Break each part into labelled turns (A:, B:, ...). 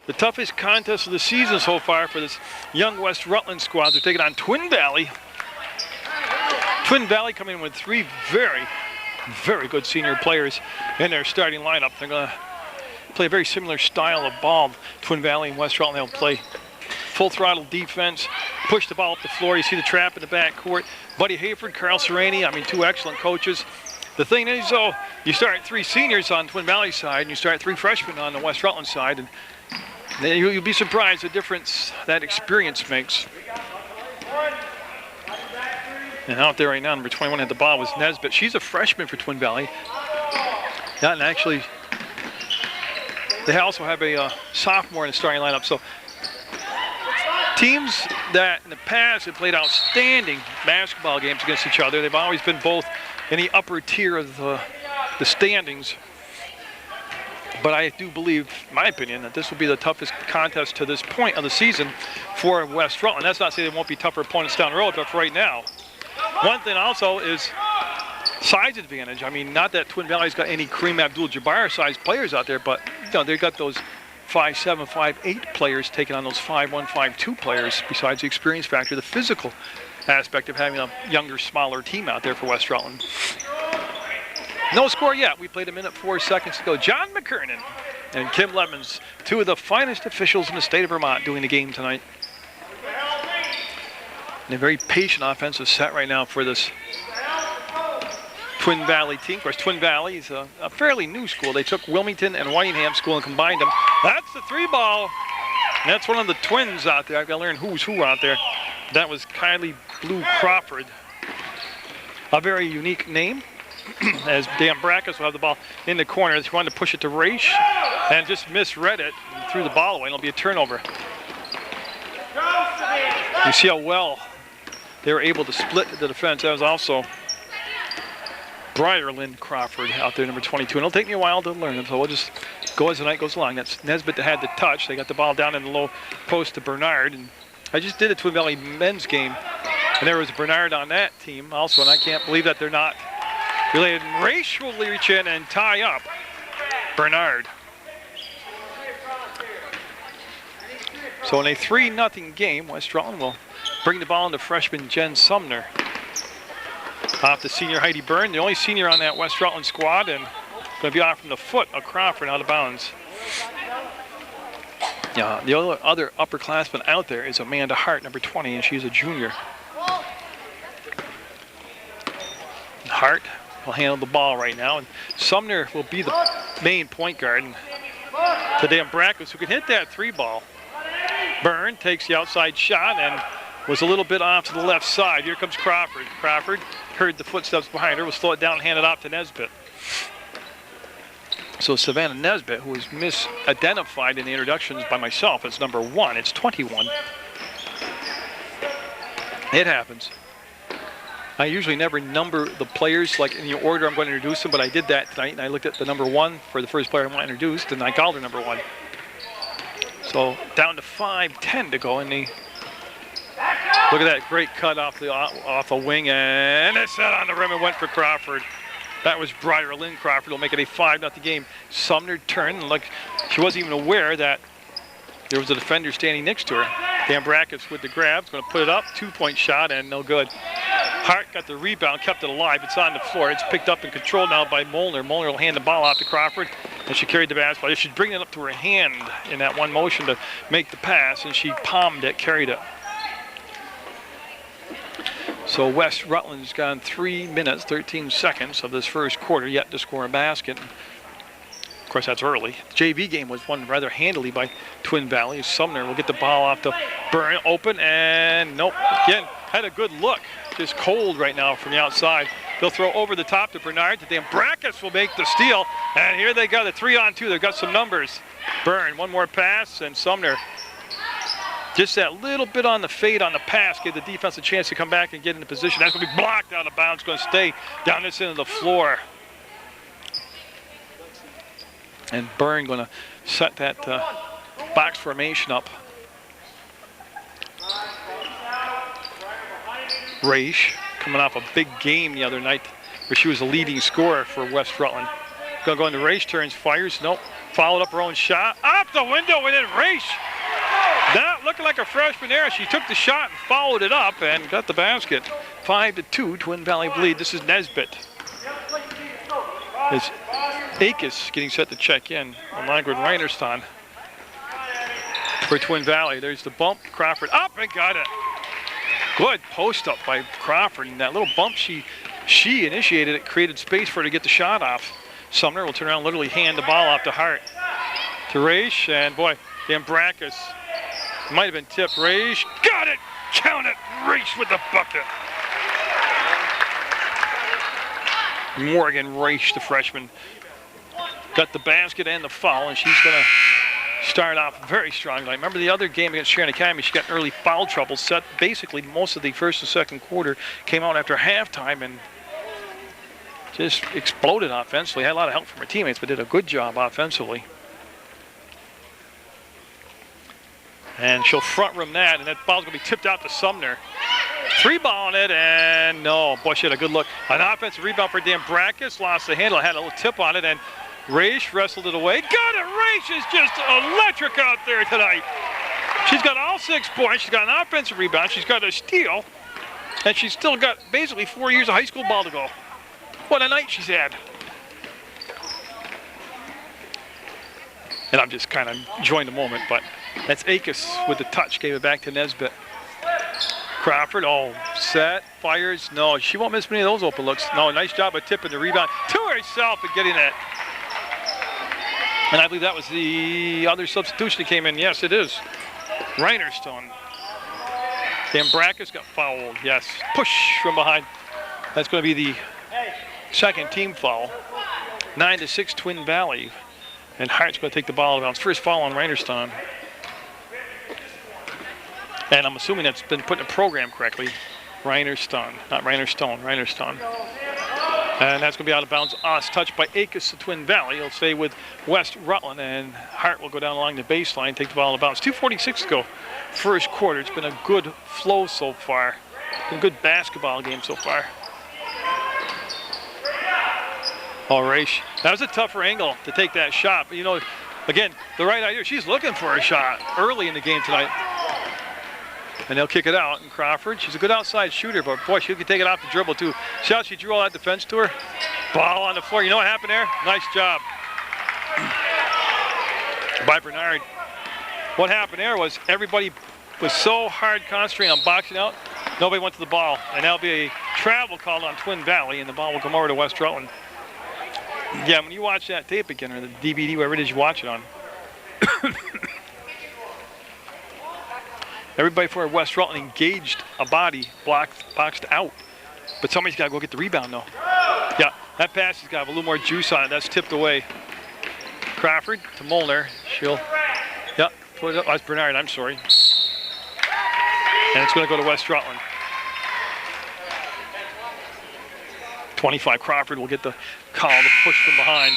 A: The toughest contest of the season so far for this young West Rutland squad. They're taking on Twin Valley. Twin Valley coming in with three very, very good senior players in their starting lineup. They're going to play a very similar style of ball. Twin Valley and West Rutland, they'll play full throttle defense, push the ball up the floor. You see the trap in the back court. Buddy Hayford, Carl Serrani, two excellent coaches. The thing is, though, you start three seniors on Twin Valley's side, and you start three freshmen on the West Rutland side, and you'll be surprised the difference that experience makes. And out there right now, number 21 at the ball was Nesbitt. She's a freshman for Twin Valley. Yeah, and actually, they also have a sophomore in the starting lineup. So teams that in the past have played outstanding basketball games against each other, they've always been both in the upper tier of the standings. But I do believe, in my opinion, that this will be the toughest contest to this point of the season for West Rutland. That's not to say there won't be tougher opponents down the road, but for right now. One thing also is size advantage. Not that Twin Valley's got any Kareem Abdul-Jabbar sized players out there, but they've got those 5'7", 5'8" players taking on those 5'1", 5'2" players, besides the experience factor, the physical aspect of having a younger, smaller team out there for West Rutland. No score yet. We played a minute 4 seconds to go. John McKernan and Kim Lemons, two of the finest officials in the state of Vermont, doing the game tonight. And a very patient offensive set right now for this Twin Valley team. Of course, Twin Valley is a fairly new school. They took Wilmington and Whitingham School and combined them. That's the three ball. And that's one of the twins out there. I've got to learn who's who out there. That was Kylie Blue Crawford. A very unique name. As Dan Brackus will have the ball in the corner. He wanted to push it to Raish and just misread it and threw the ball away. It'll be a turnover. You see how well they were able to split the defense. That was also Briarlyn Crawford out there, number 22. And it'll take me a while to learn them, so we'll just go as the night goes along. That's Nesbitt that had the touch. They got the ball down in the low post to Bernard. And I just did a Twin Valley men's game, and there was Bernard on that team also, and I can't believe that they're not related. Raish will reach in and tie up Bernard. So in a 3-0 game, West Rutland will bring the ball into freshman Jen Sumner. Off to senior Heidi Byrne, the only senior on that West Rutland squad, and going to be off from the foot of Crawford out of bounds. Yeah, the other upperclassman out there is Amanda Hart, number 20, and she's a junior. Hart will handle the ball right now, and Sumner will be the main point guard. And to Dan Brackus, who can hit that three ball. Byrne takes the outside shot and was a little bit off to the left side. Here comes Crawford. Crawford heard the footsteps behind her, will slow it down and hand it off to Nesbitt. So Savannah Nesbitt, who was misidentified in the introductions by myself as number 1, it's 21. It happens. I usually never number the players like in the order I'm going to introduce them, but I did that tonight, and I looked at the number 1 for the first player I want introduced, and I called her number 1. So down to 5:10 to go in the. Look at that great cut off a wing, and it's set on the rim and went for Crawford. That was Briarlyn Crawford. Will make it a 5-0 game. Sumner turned like she wasn't even aware that there was a defender standing next to her. Dan Brackus with the grab, going to put it up, 2-point shot, and no good. Hart got the rebound, kept it alive. It's on the floor. It's picked up and controlled now by Molnar. Molnar will hand the ball out to Crawford, and she carried the basketball. She'd bring it up to her hand in that one motion to make the pass, and she palmed it, carried it. So West Rutland's gone 3 minutes, 13 seconds of this first quarter, yet to score a basket. Of course, that's early. The JV game was won rather handily by Twin Valley. Sumner will get the ball off to Byrne, open, and nope. Again, had a good look. Just cold right now from the outside. They'll throw over the top to Bernard. To Dan Brackus will make the steal. And here they got a 3-on-2. They've got some numbers. Byrne, one more pass, and Sumner. Just that little bit on the fade on the pass gave the defense a chance to come back and get into position. That's going to be blocked out of bounds. Going to stay down this end of the floor. And Byrne going to set that box formation up. Raish coming off a big game the other night where she was a leading scorer for West Rutland. Going to go into Raish, turns, fires, nope. Followed up her own shot. Off the window, and then Raish Raish. Not looking like a freshman there. She took the shot and followed it up and got the basket. 5-2, Twin Valley lead. This is Nesbitt. It's Akis getting set to check in on Langford Reinerston for Twin Valley. There's the bump. Crawford up and got it. Good post up by Crawford. And that little bump she initiated it, created space for her to get the shot off. Sumner will turn around, literally hand the ball off to Hart. To Raish, and boy, Dambrakis might have been tipped. Raish got it. Count it. Raish with the bucket. Morgan Raish, the freshman, got the basket and the foul, and she's going to start off very strongly. I remember the other game against Sharon Academy, she got early foul trouble set. Basically, most of the first and second quarter came out after halftime and just exploded offensively. Had a lot of help from her teammates, but did a good job offensively. And she'll front rim that, and that ball's going to be tipped out to Sumner. 3-ball on it, and no, boy, she had a good look. An offensive rebound for Dambrakis, lost the handle, had a little tip on it, and Raish wrestled it away. Got it! Raish is just electric out there tonight. She's got all 6 points. She's got an offensive rebound. She's got a steal, and she's still got basically 4 years of high school ball to go. What a night she's had. And I'm just kind of enjoying the moment, but that's Akis with the touch, gave it back to Nesbitt. Crawford, all set, fires. No, she won't miss many of those open looks. No, nice job of tipping the rebound to herself and getting it. And I believe that was the other substitution that came in. Yes, it is. Reinerstone. Dambrakis got fouled. Yes, push from behind. That's going to be the second team foul. 9-6 Twin Valley. And Hart's going to take the ball out of bounds. First foul on Reinerstone. And I'm assuming that's been put in the program correctly. Reinerstone, not Reinerstone, Reinerstone. And that's going to be out of bounds. Touched by Akis to Twin Valley. He'll stay with West Rutland, and Hart will go down along the baseline, take the ball out of bounds. 2:46 to go, first quarter. It's been a good flow so far. Been a good basketball game so far. All right, that was a tougher angle to take that shot. But, you know, again, the right idea. She's looking for a shot early in the game tonight. And they'll kick it out. And Crawford, she's a good outside shooter, but boy, she can take it off the dribble too. See how she drew all that defense to her? Ball on the floor. You know what happened there? Nice job by Bernard. What happened there was everybody was so hard concentrating on boxing out, nobody went to the ball. And that'll be a travel call on Twin Valley, and the ball will come over to West Rutland. Yeah, when you watch that tape again, or the DVD, wherever it is you watch it on, everybody for West Rutland engaged a body, boxed out. But somebody's got to go get the rebound, though. Yeah, that pass has got to have a little more juice on it. That's tipped away. Crawford to Molnar. She'll, yeah, put it up. That's Bernard, I'm sorry. And it's going to go to West Rutland. 25, Crawford will get the call, the push from behind.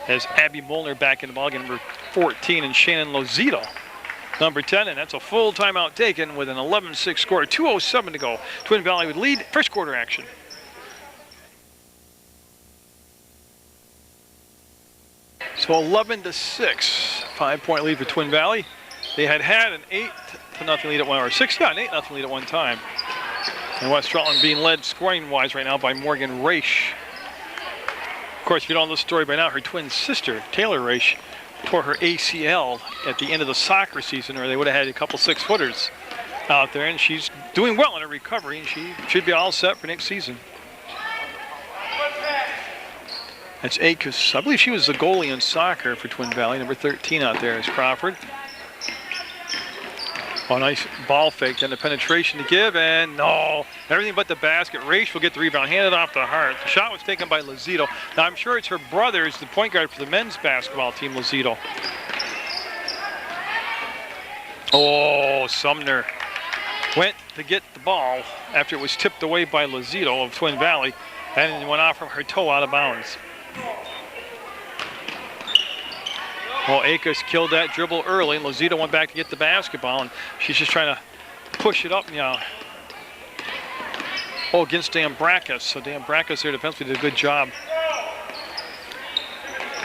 A: As Abby Molnar back in the ballgame, number 14, and Shannon Lozito, number 10, and that's a full timeout taken with an 11-6 score. 2:07 to go. Twin Valley would lead first quarter action. So 11-6, 5-point lead for Twin Valley. They had an 8-0 lead at one, or an 8-0 lead at one time. And West Rutland being led scoring-wise right now by Morgan Raish. Of course, if you don't know the story by now, her twin sister, Taylor Raish, tore her ACL at the end of the soccer season, or they would have had a couple 6-footers out there, and she's doing well in her recovery, and she should be all set for next season. That's Akis. I believe she was the goalie in soccer for Twin Valley. Number 13 out there is Crawford. Oh, nice ball fake, then the penetration to give, and no, everything but the basket. Raish will get the rebound, handed off to Hart. The shot was taken by Lozito. Now, I'm sure it's her brother, is the point guard for the men's basketball team, Lozito. Oh, Sumner went to get the ball after it was tipped away by Lozito of Twin Valley, and it went off from her toe out of bounds. Well, Akers killed that dribble early, and Lozito went back to get the basketball, and she's just trying to push it up now. Oh, against Dambrakis. So Dambrakis there defensively did a good job.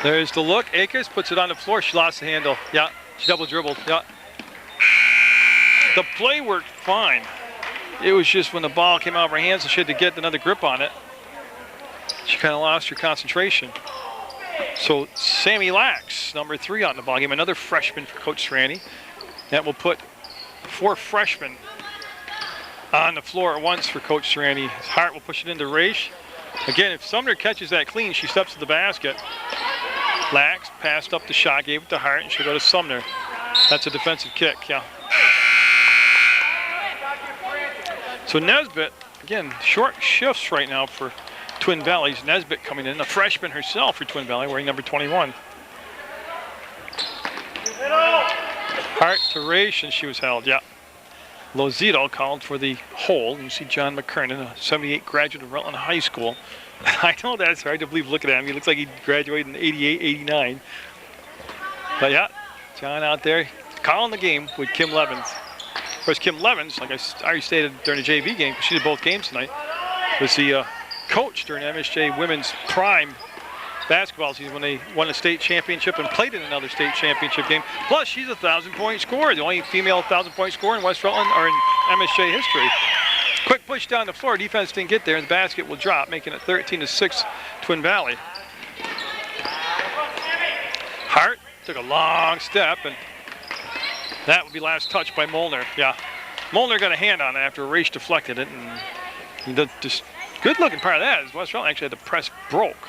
A: There's the look. Akers puts it on the floor. She lost the handle. Yeah, She double dribbled. Yeah. The play worked fine. It was just when the ball came out of her hands and she had to get another grip on it, she kind of lost her concentration. So Sammy Lax, number 3 out in the ballgame, another freshman for Coach Strani. That will put 4 freshmen on the floor at once for Coach Strani. Hart will push it into Raish. Again, if Sumner catches that clean, she steps to the basket. Lax passed up the shot, gave it to Hart, and she'll go to Sumner. That's a defensive kick, yeah. So Nesbitt, again, short shifts right now for Twin Valleys. Nesbitt coming in, a freshman herself for Twin Valley, wearing number 21. Hart to Raish, and she was held, yeah. Lozito called for the hold. You see John McKernan, a 78 graduate of Rutland High School. I know that's hard to believe looking at him. He looks like he graduated in 88, 89. But yeah, John out there calling the game with Kim Levins. Of course, Kim Levins, like I already stated during the JV game, she did both games tonight, was the coach during MSJ Women's Prime basketball season when they won a state championship and played in another state championship game. Plus, she's a 1,000-point scorer, the only female 1,000-point scorer in West Rutland or in MSJ history. Quick push down the floor. Defense didn't get there, and the basket will drop, making it 13-6 Twin Valley. Hart took a long step, and that would be last touch by Molnar. Yeah, Molnar got a hand on it after Raish deflected it, and the just good-looking part of that is West Rutland actually had the press broke.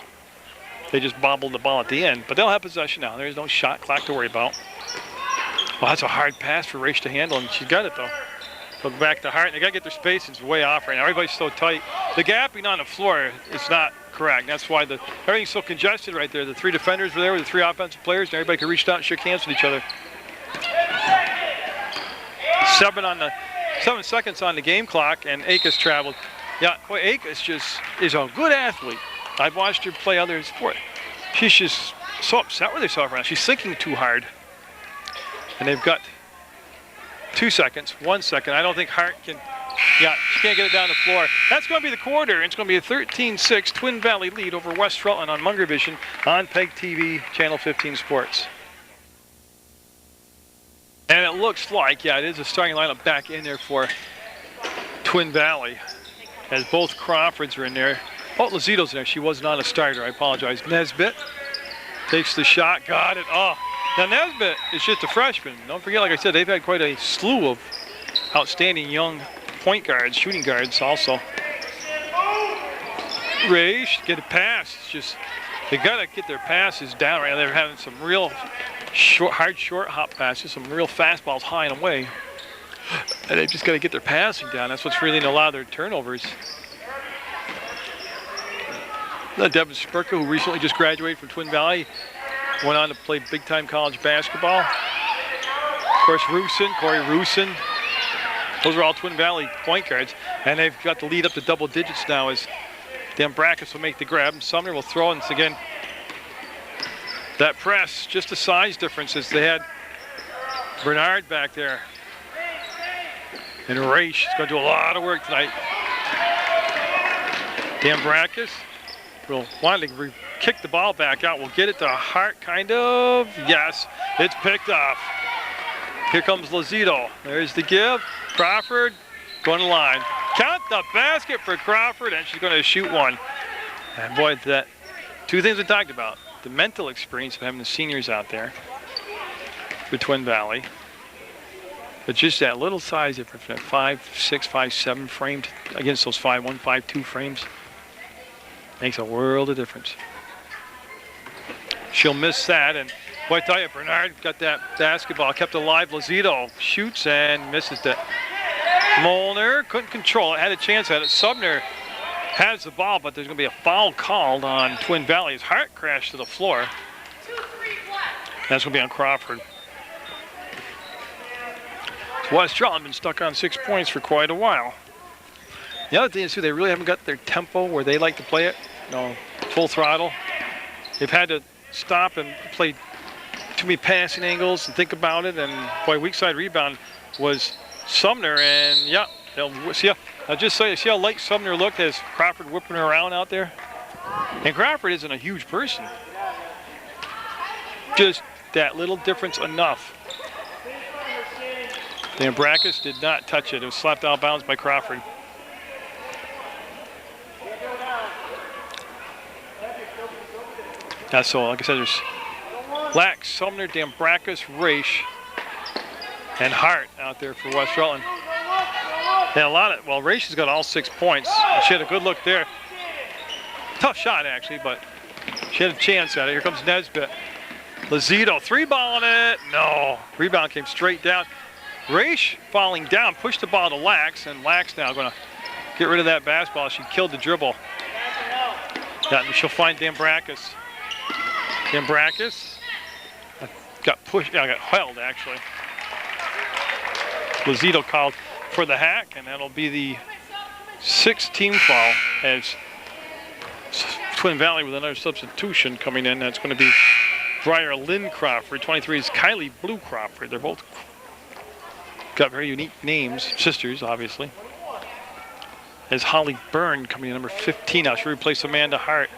A: They just bobbled the ball at the end, but they'll have possession now. There's no shot clock to worry about. Well, that's a hard pass for Raish to handle, and she got it though. Look back to Hart, and they got to get their space. It's way off right now. Everybody's so tight. The gapping on the floor is not correct. That's why everything's so congested right there. The 3 defenders were there with the 3 offensive players, and everybody could reach out and shake hands with each other. 7 seconds on the game clock, and Akis traveled. Yeah, boy, Akis just is a good athlete. I've watched her play other sports. She's just so upset with herself right now. She's thinking too hard. And they've got 2 seconds, 1 second. I don't think Hart can, yeah, she can't get it down the floor. That's going to be the quarter. It's going to be a 13-6 Twin Valley lead over West Rutland on Munger Vision on PEGTV, Channel 15 Sports. And it looks like, yeah, it is a starting lineup back in there for Twin Valley, as both Crawfords are in there. Oh, Lozito's in there. She was not a starter. I apologize. Nesbitt takes the shot. Got it. Oh, now Nesbitt is just a freshman. Don't forget, like I said, they've had quite a slew of outstanding young point guards, shooting guards also. Raish, get a pass. It's just, they got to get their passes down right now. They're having some real hard short hop passes, some real fastballs high and away. And they've just got to get their passing down. That's what's really in a lot of their turnovers. Devin Spurka, who recently just graduated from Twin Valley, went on to play big-time college basketball. Of course, Corey Rusin. Those are all Twin Valley point guards. And they've got the lead up to double digits now as Dambrakis will make the grab. And Sumner will throw, and again, that press, just a size difference as they had Bernard back there. And Raish is going to do a lot of work tonight. Dambrakis will want to kick the ball back out. We'll get it to Hart, kind of. Yes, it's picked off. Here comes Lozito. There's the give. Crawford going to the line. Count the basket for Crawford, and she's going to shoot one. And boy, that 2 things we talked about. The mental experience of having the seniors out there for Twin Valley. But just that little size difference, 5'6", 5'7" framed against those 5'1", 5'2" frames. Makes a world of difference. She'll miss that, and boy, I tell you, Bernard got that basketball, kept alive. Lozito shoots and misses that. Molnar couldn't control it, had a chance at it. Sumner has the ball, but there's going to be a foul called on Twin Valley. His Hart crashed to the floor. That's going to be on Crawford. West Rutland been stuck on 6 points for quite a while. The other thing is, too, they really haven't got their tempo where they like to play it. Full throttle. They've had to stop and play too many passing angles and think about it. And boy, weak side rebound was Sumner. And yeah, they'll see. I'll just say, see how light Sumner looked as Crawford whipping her around out there. And Crawford isn't a huge person. Just that little difference enough. Dambrakis did not touch it. It was slapped out of bounds by Crawford. Yeah, so like I said, there's Lack, Sumner, Dambrakis, Raish, and Hart out there for West Rutland. And Raish has got all 6 points. She had a good look there. Tough shot, actually, but she had a chance at it. Here comes Nesbitt. Lazito, 3-balling it. No. Rebound came straight down. Raish falling down, pushed the ball to Lax, and Lax now going to get rid of that basketball. She killed the dribble. Yeah, and she'll find Dambrakis. Dambrakis got pushed, got held, actually. Lazito called for the hack, and that'll be the 6th team foul as Twin Valley with another substitution coming in. That's going to be Briar Lynn Crawford. 23 is Kylie Blue Crawford. They're both got very unique names, sisters, obviously. As Holly Byrne coming in, number 15 now. She'll replace Amanda Hart.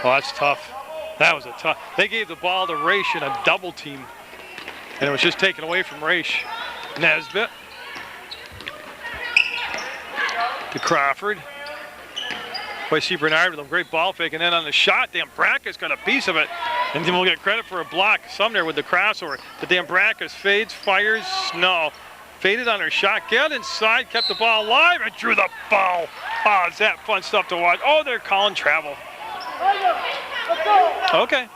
A: Oh, that's tough. That was a tough. They gave the ball to Raish in a double team, and it was just taken away from Raish. Nesbitt to Crawford. Boy, see Bernard with a great ball fake, and then on the shot, Dambrakis got a piece of it, and then we'll get credit for a block. Sumner with the crossover. The Dambrakis fades, fires, no. Faded on her shot, get inside, kept the ball alive, and drew the foul. Oh, is that fun stuff to watch? Oh, they're calling travel. Okay,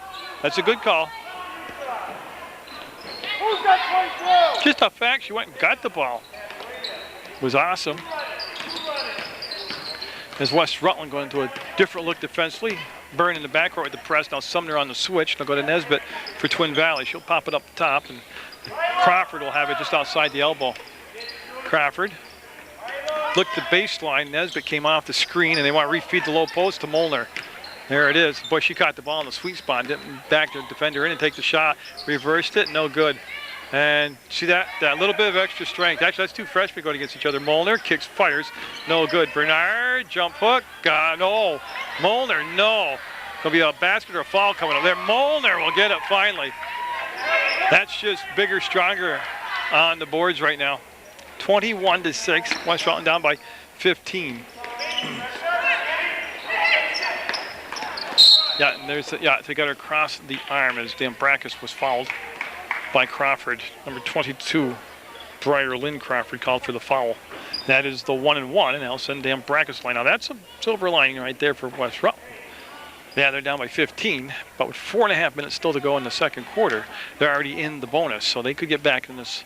A: that's a good call. Just a fact, she went and got the ball. It was awesome. As West Rutland going into a different look defensively. Byrne in the backcourt with the press. Now Sumner on the switch. They'll go to Nesbitt for Twin Valley. She'll pop it up the top, and Crawford will have it just outside the elbow. Crawford looked the baseline. Nesbitt came off the screen, and they want to refeed the low post to Molnar. There it is. Boy, she caught the ball in the sweet spot. Didn't back the defender in and take the shot. Reversed it. No good. And see that little bit of extra strength. Actually, that's two freshmen going against each other. Molnar kicks, fires. No good. Bernard, jump hook. No. Molnar, no. There'll be a basket or a foul coming up there. Molnar will get it finally. That's just bigger, stronger on the boards right now. 21-6. West Rutland down by 15. Yeah, and they got her across the arm as Dambrakis was fouled by Crawford. Number 22, Briar Lynn Crawford called for the foul. That is the 1-1, and they'll send Dambrakis line. Now that's a silver lining right there for West Rutland. Yeah, they're down by 15, but with 4.5 minutes still to go in the second quarter, they're already in the bonus, so they could get back in this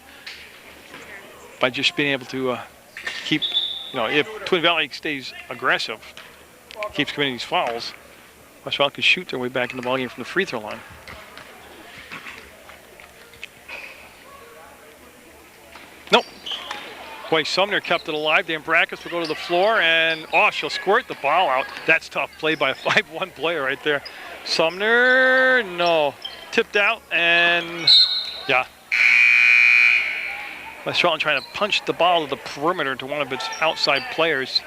A: by just being able to keep, if Twin Valley stays aggressive, keeps committing these fouls, West Rutland can shoot their way back in the ballgame from the free throw line. Nope. Boy, Sumner kept it alive. Dambrakis will go to the floor, and she'll squirt the ball out. That's tough play by a 5'1" player right there. Sumner, no. Tipped out, and yeah. West Rutland trying to punch the ball to the perimeter to one of its outside players.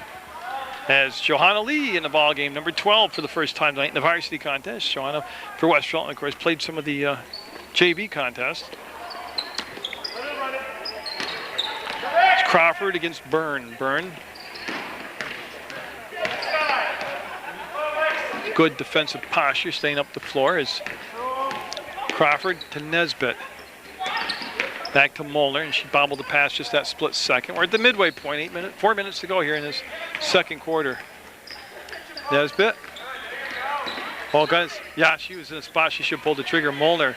A: As Johanna Lee in the ball game, number 12 for the first time tonight in the varsity contest. Johanna for West Rutland, of course, played some of the JV contest. It's Crawford against Byrne. Byrne. Good defensive posture, staying up the floor as Crawford to Nesbitt. Back to Molnar, and she bobbled the pass just that split second. We're at the midway point, 4 minutes to go here in this second quarter. Nesbitt. Oh, guys, yeah, she was in a spot she should have pulled the trigger. Molnar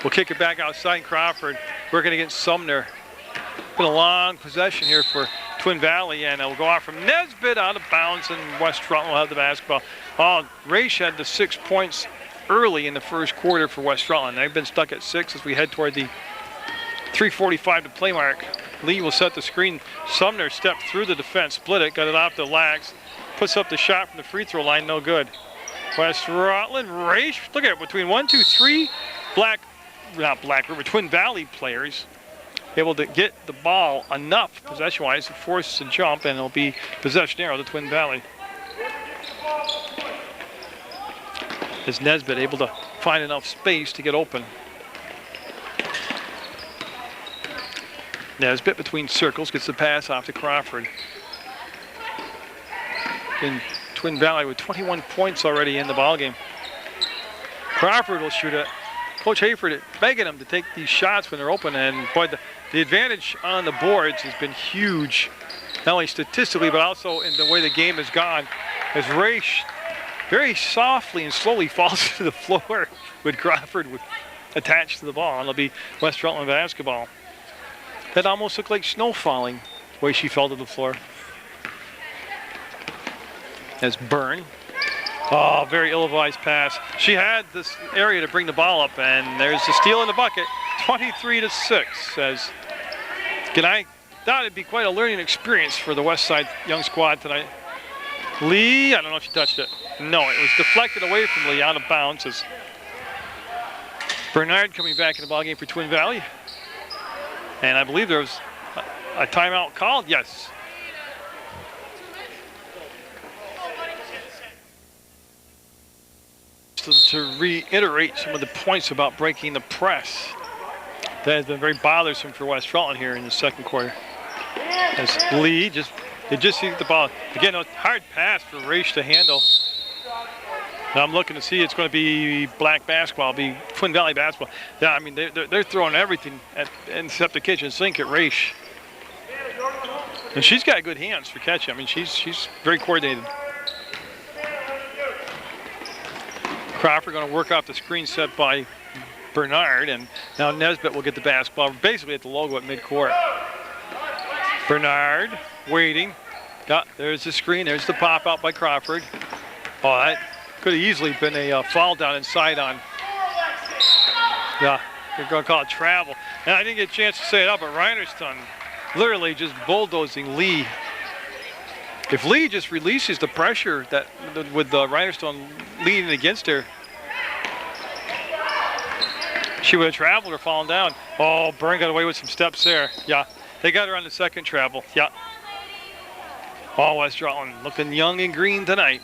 A: will kick it back outside. Crawford working against Sumner. Been a long possession here for Twin Valley, and it will go off from Nesbitt out of bounds, and West Rutland will have the basketball. Raish had the 6 points early in the first quarter for West Rutland. They've been stuck at 6 as we head toward the 3:45 to play mark. Lee will set the screen. Sumner stepped through the defense, split it, got it off the lags, puts up the shot from the free throw line, no good. West Rutland, Raish, look at it, between 1, 2, 3 Twin Valley players able to get the ball enough possession-wise to force a jump, and it'll be possession arrow to Twin Valley. Is Nesbitt able to find enough space to get open? Nesbitt between circles gets the pass off to Crawford. In Twin Valley with 21 points already in the ballgame. Crawford will shoot it. Coach Hayford begging him to take these shots when they're open, and boy, the advantage on the boards has been huge, not only statistically but also in the way the game has gone. As Raish very softly and slowly falls to the floor with Crawford attached to the ball, and it'll be West Rutland basketball. That almost looked like snow falling, the way she fell to the floor. As Byrne. Oh, very ill-advised pass. She had this area to bring the ball up, and there's the steal in the bucket. 23-6. As again, I thought it'd be quite a learning experience for the West Side young squad tonight. Lee, I don't know if she touched it. No, it was deflected away from Lee, out of bounds. As Bernard coming back in the ballgame for Twin Valley. And I believe there was a timeout called. Yes. To reiterate some of the points about breaking the press. That has been very bothersome for West Rutland here in the second quarter. As Lee they just see the ball. Again, a hard pass for Raish to handle. Now I'm looking to see it's going to be black basketball, be Twin Valley basketball. Yeah, I mean, they're throwing everything except the kitchen sink at Raish. And she's got good hands for catching. I mean, she's very coordinated. Crawford going to work off the screen set by Bernard, and now Nesbitt will get the basketball basically at the logo at midcourt. Bernard waiting. There's the screen. There's the pop out by Crawford. Oh, that could have easily been a foul down inside on. Yeah, you're going to call it travel. And I didn't get a chance to say it up, but Reinerstone literally just bulldozing Lee. If Lee just releases the pressure that with Reinerstone leading against her, she would have traveled or fallen down. Oh, Byrne got away with some steps there. Yeah, they got her on the second travel. Yeah. Oh, West Rutland looking young and green tonight.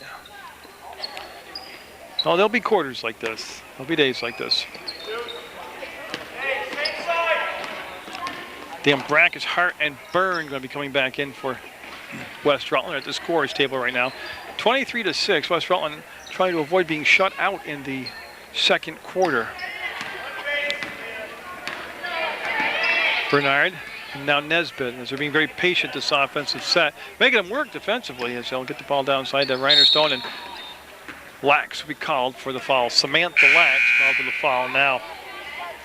A: Oh, there'll be quarters like this. There'll be days like this. The Brackish, Hart, and Byrne going to be coming back in for West Rutland at the scorers table right now. 23-6. West Rutland trying to avoid being shut out in the second quarter. Bernard, and now Nesbitt, as they're being very patient this offensive set, making them work defensively as they'll get the ball downside to Reinerstone, and Lax will be called for the foul. Samantha Lax called for the foul. Now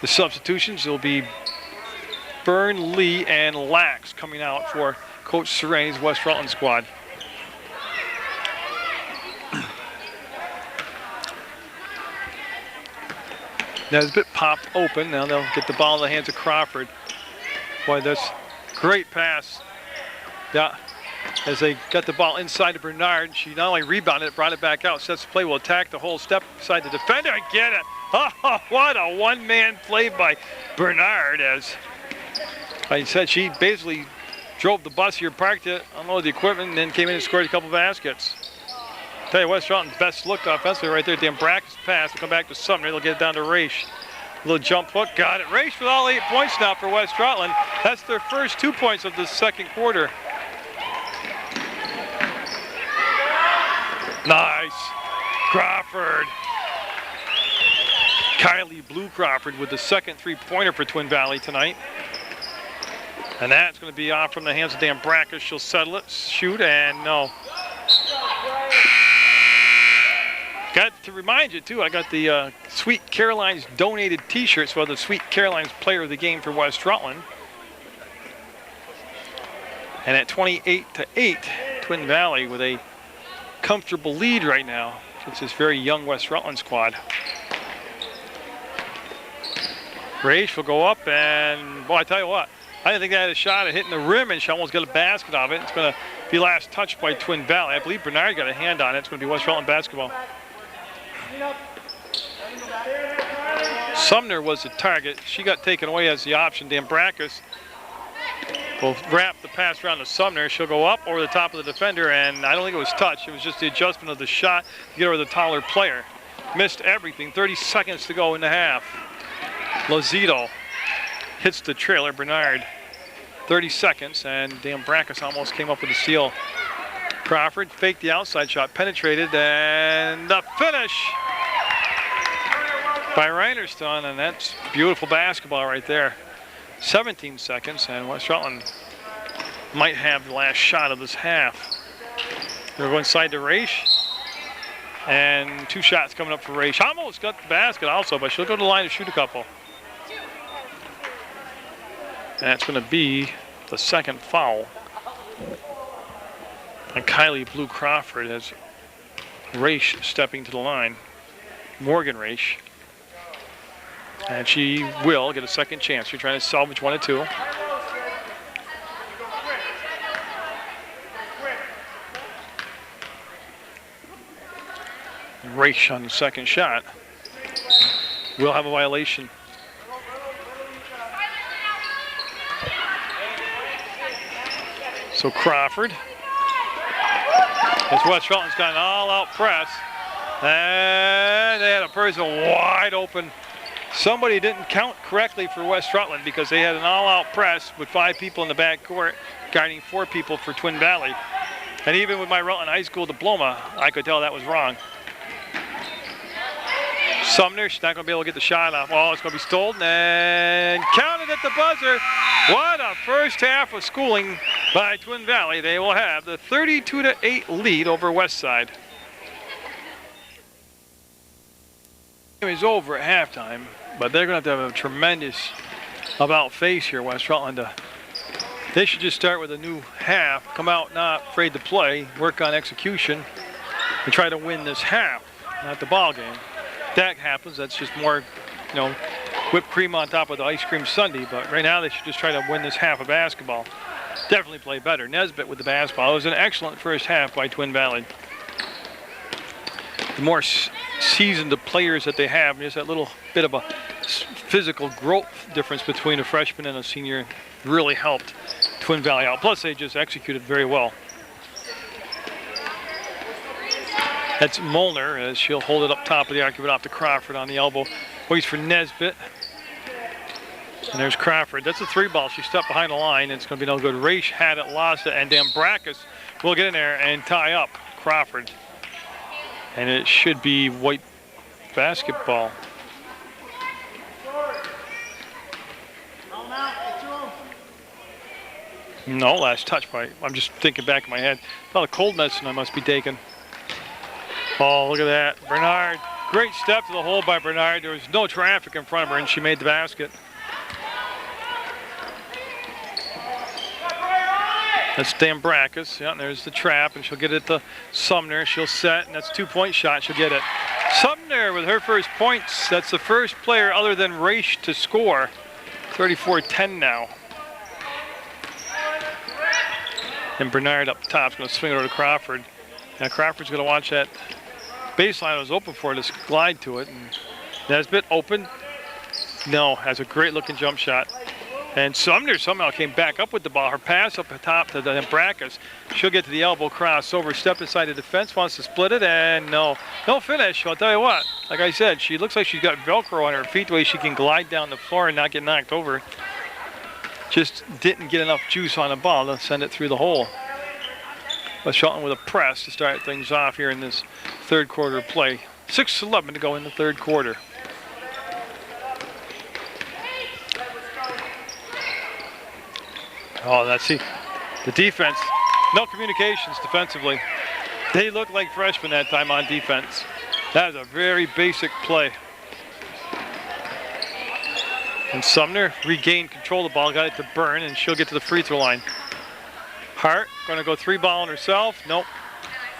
A: the substitutions will be Byrne, Lee, and Lax coming out for Coach Serene's West Rutland squad. Nesbitt popped open. Now they'll get the ball in the hands of Crawford. Boy, that's great pass. Yeah, as they got the ball inside to Bernard, she not only rebounded it, brought it back out, sets the play, will attack the whole step beside the defender and get it. Oh, what a one-man play by Bernard. As I said, she basically drove the bus here, parked it, unloaded the equipment, and then came in and scored a couple baskets. Tell you, West Rutland's best look offensively right there. Dan Brackus pass will come back to Sumner. They'll get it down to Raish. Little jump hook, got it. Raish with all 8 points now for West Rutland. That's their first 2 points of the second quarter. Nice. Crawford. Kylie Blue Crawford with the second three-pointer for Twin Valley tonight. And that's going to be off from the hands of Dan Brackus. She'll settle it, shoot, and no. Got to remind you, too, I got the Sweet Caroline's donated T-shirts for the Sweet Caroline's Player of the Game for West Rutland. And at 28-8, Twin Valley with a comfortable lead right now against this very young West Rutland squad. Raish will go up, and, boy, I tell you what, I didn't think they had a shot at hitting the rim, and she almost got a basket of it. It's going to be last touched by Twin Valley. I believe Bernard got a hand on it. It's going to be West Rutland basketball. Sumner was the target. She got taken away as the option. Dan Brackus will wrap the pass around to Sumner. She'll go up over the top of the defender, and I don't think it was touch. It was just the adjustment of the shot to get over the taller player. Missed everything. 30 seconds to go in the half. Lozito hits the trailer, Bernard. 30 seconds, and Dan Brackus almost came up with a steal. Crawford faked the outside shot, penetrated, and the finish by Reinerston, and that's beautiful basketball right there. 17 seconds, and West Rutland might have the last shot of this half. They're going side to Raish, and 2 shots coming up for Raish. Almost got the basket also, but she'll go to the line to shoot a couple. And that's going to be the second foul. And Kylie Blue Crawford as Raish stepping to the line. Morgan Raish. And she will get a second chance. She's trying to salvage 1 or 2. Raish on the second shot will have a violation. So Crawford, as West Rutland's got an all-out press, and they had a person wide open. Somebody didn't count correctly for West Rutland because they had an all-out press with 5 people in the back court, guarding 4 people for Twin Valley. And even with my Rutland High School diploma, I could tell that was wrong. Sumner, she's not going to be able to get the shot off. Oh, it's going to be stolen and counted at the buzzer. What a first half of schooling by Twin Valley. They will have the 32-8 lead over Westside. Game is over at halftime, but they're going to have a tremendous about face here, West Rutland. They should just start with a new half, come out not afraid to play, work on execution, and try to win this half, not the ball game. That happens, that's just more, whipped cream on top of the ice cream sundae, but right now they should just try to win this half of basketball. Definitely play better. Nesbitt with the basketball. It was an excellent first half by Twin Valley. The more seasoned the players that they have, there's that little bit of a physical growth difference between a freshman and a senior really helped Twin Valley out. Plus they just executed very well. That's Molnar as she'll hold it up top of the arc, give it off to Crawford on the elbow. Waits for Nesbitt. And there's Crawford. That's a 3 ball. She stepped behind the line. It's going to be no good. Raish had it, lost it, and Dan Brackus will get in there and tie up Crawford. And it should be white basketball. No, last touch by, I'm just thinking back in my head. A lot of cold medicine I must be taking. Oh, look at that. Bernard, great step to the hole by Bernard. There was no traffic in front of her, and she made the basket. That's Dan Brackus. Yeah, and there's the trap, and she'll get it to Sumner. She'll set, and that's a 2-point shot. She'll get it. Sumner with her first points. That's the first player other than Raish to score. 34-10 now. And Bernard up top is going to swing it over to Crawford. Now Crawford's going to watch that baseline was open for her to glide to it. And Nesbitt open. No, has a great looking jump shot. And Sumner somehow came back up with the ball. Her pass up top to the Brackus. She'll get to the elbow, cross over, step inside the defense, wants to split it, and no finish. I'll tell you what, like I said, she looks like she's got Velcro on her feet the way she can glide down the floor and not get knocked over. Just didn't get enough juice on the ball to send it through the hole. West Rutland with a press to start things off here in this third quarter play. 6:11 to go in the third quarter. Oh, that's the defense. No communications defensively. They look like freshmen that time on defense. That is a very basic play. And Sumner regained control of the ball, got it to Byrne, and she'll get to the free throw line. Hart going to go 3-ball on herself. Nope.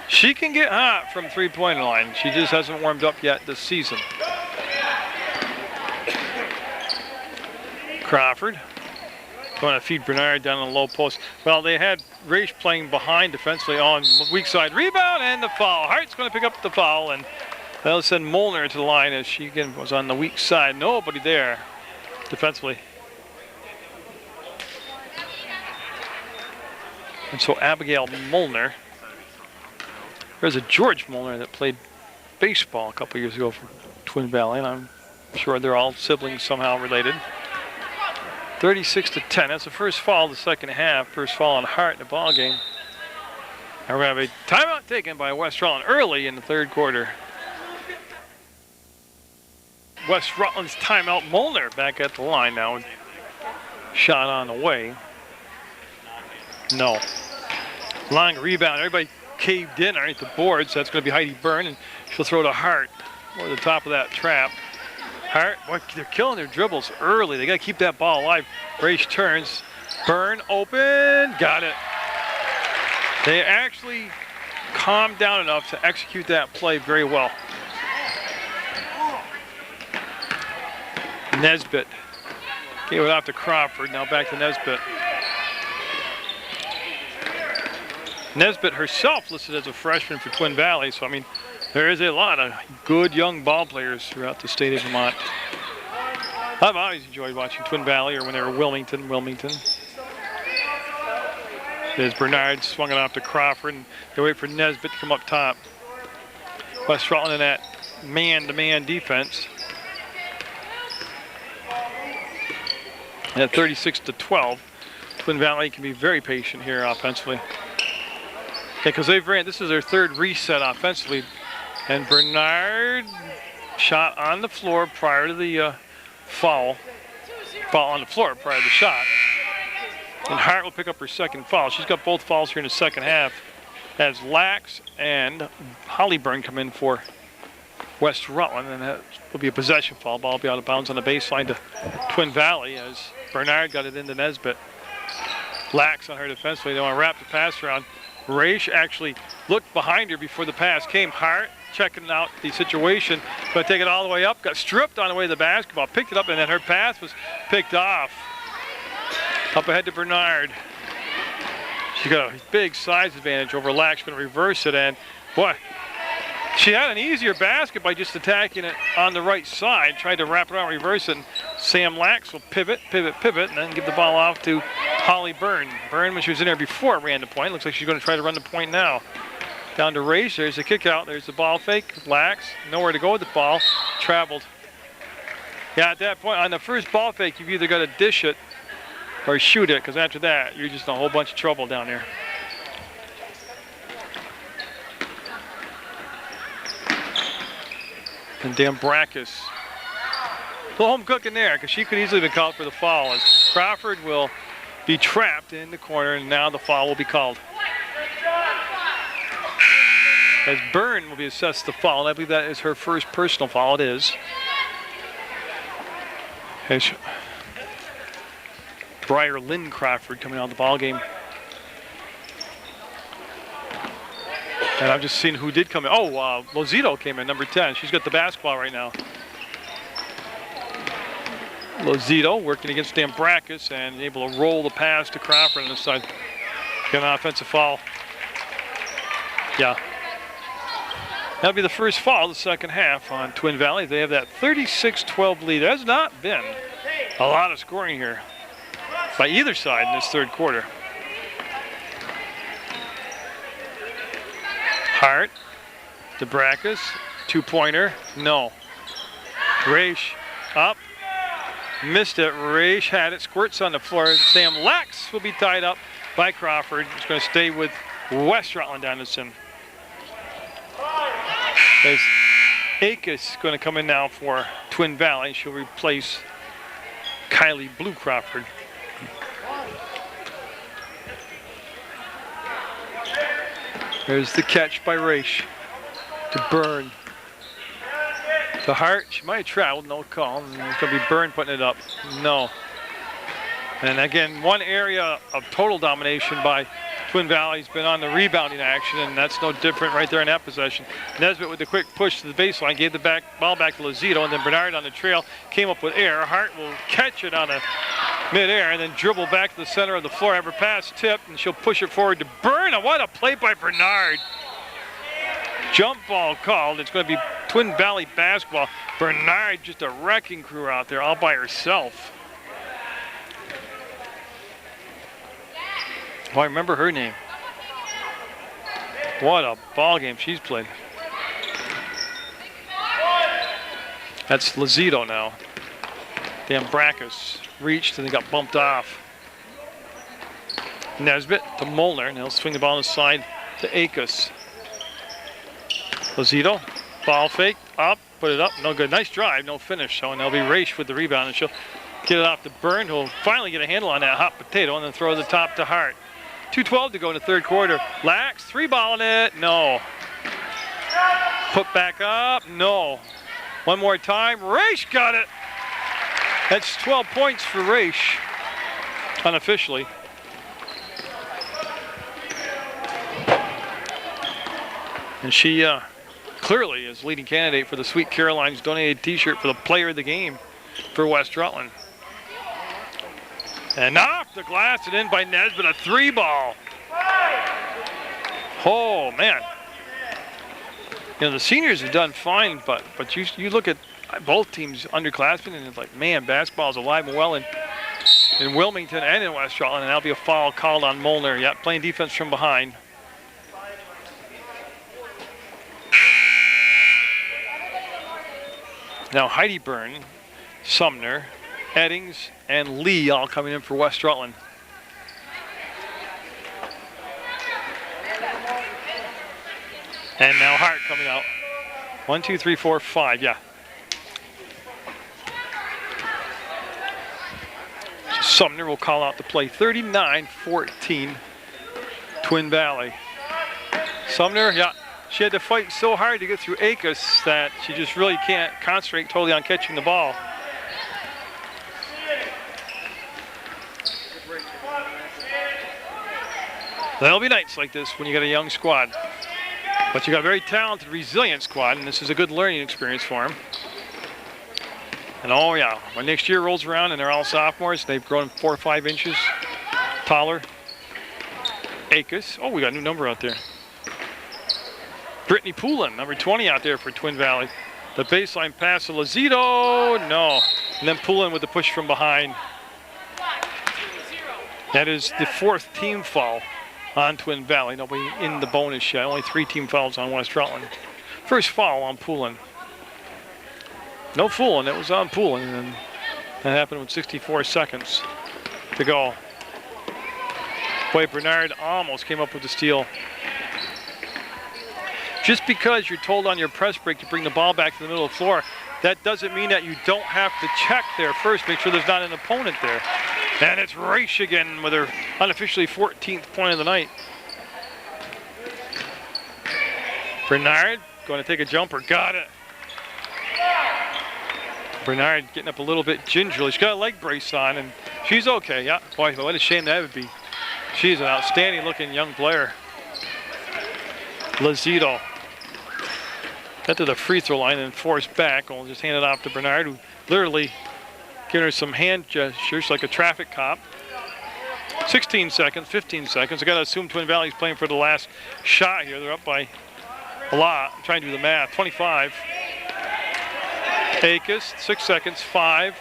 A: She can get hot from 3-point line. She just hasn't warmed up yet this season. Crawford going to feed Bernard down on the low post. Well, they had Raish playing behind defensively on weak side. Rebound and the foul. Hart's going to pick up the foul, and they'll send Molnar to the line as she again was on the weak side. Nobody there defensively. And so Abigail Molnar. There's a George Molnar that played baseball a couple years ago for Twin Valley, and I'm sure they're all siblings somehow related. 36-10. That's the first foul of the second half. First foul on Hart in the ball game. And we're going to have a timeout taken by West Rutland early in the third quarter. West Rutland's timeout. Munger back at the line now. Shot on the way. No. Long rebound. Everybody caved in underneath the boards. So that's going to be Heidi Byrne, and she'll throw to Hart over the top of that trap. Hart, boy, they're killing their dribbles early. They got to keep that ball alive. Brace turns. Byrne open. Got it. They actually calmed down enough to execute that play very well. Nesbitt gave it off to Crawford. Now back to Nesbitt. Nesbitt herself listed as a freshman for Twin Valley, so I mean, there is a lot of good young ball players throughout the state of Vermont. I've always enjoyed watching Twin Valley, or when they were Wilmington. There's Bernard swung it off to Crawford, and they wait for Nesbitt to come up top. West Rutland in that man-to-man defense. And at 36-12, Twin Valley can be very patient here offensively. Okay, because this is their third reset offensively. And Bernard shot on the floor prior to the foul. Foul on the floor prior to the shot. And Hart will pick up her second foul. She's got both fouls here in the second half as Lax and Hollyburn come in for West Rutland, and that will be a possession foul. Ball will be out of bounds on the baseline to Twin Valley as Bernard got it into Nesbitt. Lax on her defensively. They want to wrap the pass around. Raish actually looked behind her before the pass came. Hart checking out the situation, but take it all the way up. Got stripped on the way to the basketball. Picked it up, and then her pass was picked off. Up ahead to Bernard. She got a big size advantage over Lax. Going to reverse it, and boy, she had an easier basket by just attacking it on the right side. Tried to wrap it around, reverse it, and Sam Lax will pivot, and then give the ball off to Holly Byrne. Byrne, when she was in there before, ran the point. Looks like she's going to try to run the point now. Down to Raish. There's the kick out. There's the ball fake. Lax, nowhere to go with the ball. Traveled. Yeah, at that point, on the first ball fake, you've either got to dish it or shoot it, because after that, you're just in a whole bunch of trouble down there. And Dambrakis. A little home cooking there, because she could easily have been called for the foul, as Crawford will be trapped in the corner, and now the foul will be called. As Byrne will be assessed the foul, and I believe that is her first personal foul. It is. As Briar Lynn Crawford coming out of the ball game. And I've just seen who did come in. Oh, Lozito came in, number 10. She's got the basketball right now. Lozito working against Dambrakis and able to roll the pass to Crawford on this side. Get an offensive foul. Yeah. That'll be the first foul of the second half on Twin Valley. They have that 36-12 lead. There has not been a lot of scoring here by either side in this third quarter. Hart, Dambrakis, two-pointer, no. Raish up, missed it. Raish had it, squirts on the floor. Sam Lax will be tied up by Crawford. He's going to stay with West Rutland Anderson. There's Akis going to come in now for Twin Valley. She'll replace Kylie Blue Crawford. There's the catch by Raish to Byrne. To Hart, she might have traveled, no call. And it's going to be Byrne putting it up. No. And again, one area of total domination by Twin Valley's been on the rebounding action, and that's no different right there in that possession. Nesbitt with the quick push to the baseline, gave the ball back to Lozito, and then Bernard on the trail came up with air. Hart will catch it on a mid-air and then dribble back to the center of the floor. Have her pass tipped, and she'll push it forward to Byrne. And what a play by Bernard. Jump ball called. It's going to be Twin Valley basketball. Bernard, just a wrecking crew out there all by herself. Oh, I remember her name. What a ball game she's played. That's Lozito now. Dambracus reached and they got bumped off. Nesbitt to Molnar, and he'll swing the ball on the side to Akos. Lozito, ball fake, up, put it up, no good. Nice drive, no finish. So, and there'll be Raish with the rebound, and she'll get it off to Byrne, who'll finally get a handle on that hot potato and then throw the top to Hart. 2:12 to go in the third quarter. Lax, 3-balling it, no. Put back up, no. One more time, Raish got it. That's 12 points for Raish, unofficially. And she clearly is leading candidate for the Sweet Caroline's donated t-shirt for the player of the game for West Rutland. And off the glass and in by Nesbitt, a 3-ball. Oh, man. You know, the seniors have done fine, but you look at both teams underclassmen, and it's like, man, basketball is alive and well in Wilmington and in West Rutland, and that'll be a foul called on Molnar. Yeah, playing defense from behind. Now Heidi Byrne, Sumner, Eddings, and Lee all coming in for West Rutland. And now Hart coming out. 1, 2, 3, 4, 5, yeah. So Sumner will call out the play. 39-14, Twin Valley. Sumner, yeah. She had to fight so hard to get through Akos that she just really can't concentrate totally on catching the ball. There'll be nights like this when you got a young squad. But you got a very talented, resilient squad, and this is a good learning experience for them. And oh yeah, when next year rolls around and they're all sophomores, they've grown 4 or 5 inches taller. Akos, oh, we got a new number out there. Brittany Poulin, number 20 out there for Twin Valley. The baseline pass to Lozito, no. And then Poulin with the push from behind. That is the 4th team foul on Twin Valley. Nobody in the bonus yet. Only 3 team fouls on West Rutland. First foul on Poulin. No fooling, it was on Poulin. And that happened with 64 seconds to go. Boy, Bernard almost came up with the steal. Just because you're told on your press break to bring the ball back to the middle of the floor, that doesn't mean that you don't have to check there first, make sure there's not an opponent there. And it's Raish again with her unofficially 14th point of the night. Bernard going to take a jumper, got it. Bernard getting up a little bit gingerly. She's got a leg brace on and she's okay, yeah. Boy, what a shame that would be. She's an outstanding looking young player. Lozito got to the free throw line and forced back. We'll just hand it off to Bernard, who literally giving her some hand gestures like a traffic cop. 16 seconds, 15 seconds. I got to assume Twin Valley's playing for the last shot here. They're up by a lot. I'm trying to do the math. 25. Akos, 6 seconds, 5,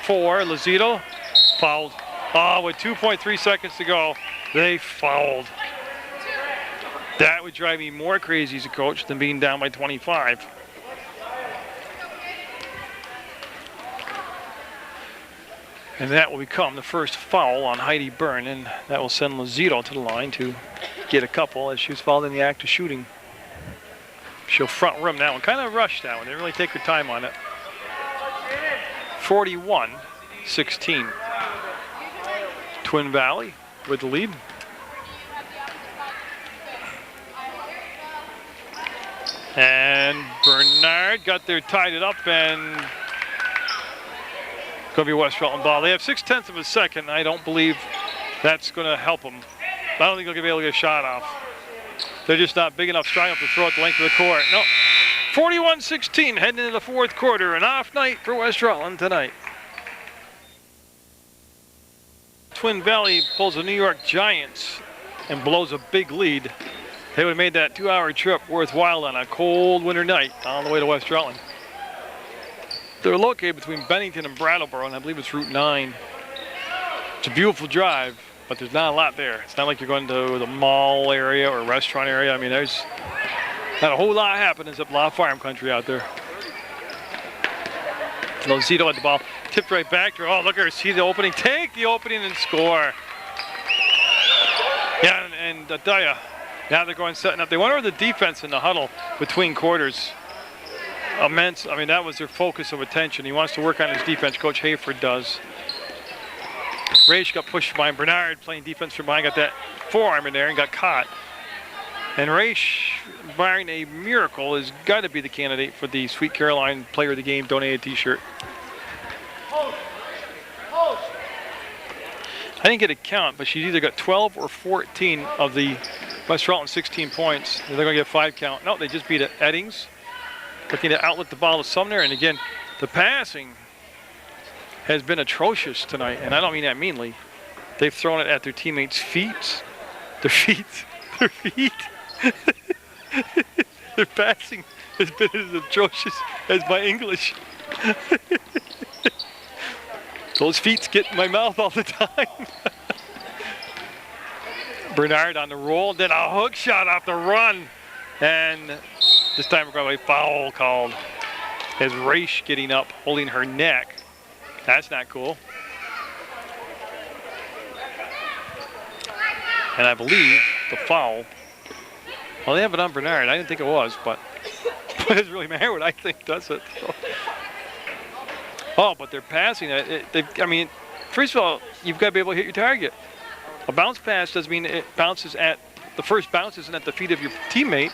A: 4. Lozito fouled. Oh, with 2.3 seconds to go, they fouled. That would drive me more crazy as a coach than being down by 25. And that will become the first foul on Heidi Byrne, and that will send Lozito to the line to get a couple as she was fouled in the act of shooting. She'll front rim that one. Kind of rushed that one. Didn't really take her time on it. 41-16. Twin Valley with the lead. And Bernard got there, tied it up, and going to be West Rutland ball. They have 0.6 of a second. I don't believe that's going to help them. I don't think they're going to be able to get a shot off. They're just not big enough, strong enough to throw it the length of the court. No. 41-16 heading into the fourth quarter. An off night for West Rutland tonight. Twin Valley pulls the New York Giants and blows a big lead. They would have made that 2-hour trip worthwhile on a cold winter night on the way to West Rutland. They're located between Bennington and Brattleboro, and I believe it's Route 9. It's a beautiful drive, but there's not a lot there. It's not like you're going to the mall area or restaurant area. I mean, there's not a whole lot happening except a lot of farm country out there. Lozito had the ball. tipped right back to her. Oh, look at her, see the opening, take the opening and score. Yeah, and I tell ya, now they're going setting up. They went over the defense in the huddle between quarters. Immense. I mean, that was their focus of attention. He wants to work on his defense. Coach Hayford does. Raish got pushed by Bernard playing defense for mine. Got that forearm in there and got caught. And Raish, barring a miracle, has got to be the candidate for the Sweet Caroline Player of the Game donated T-shirt. I didn't get a count, but she's either got 12 or 14 of the West Rutland 16 points. They're going to get 5 count. No, they just beat it. Eddings looking to outlet the ball to Sumner. And again, the passing has been atrocious tonight, and I don't mean that meanly. They've thrown it at their teammates' feet. Their feet. Their feet. Their passing has been as atrocious as my English. Those feet get in my mouth all the time. Bernard on the roll, then a hook shot off the run. And this time we're going to be foul called. As Raish getting up, holding her neck. That's not cool. And I believe the foul, well, they have it on Bernard. I didn't think it was, but it doesn't really matter what I think, does it? So. Oh, but they're passing it. I mean, first of all, you've got to be able to hit your target. A bounce pass doesn't mean it bounces at, the first bounce isn't at the feet of your teammate,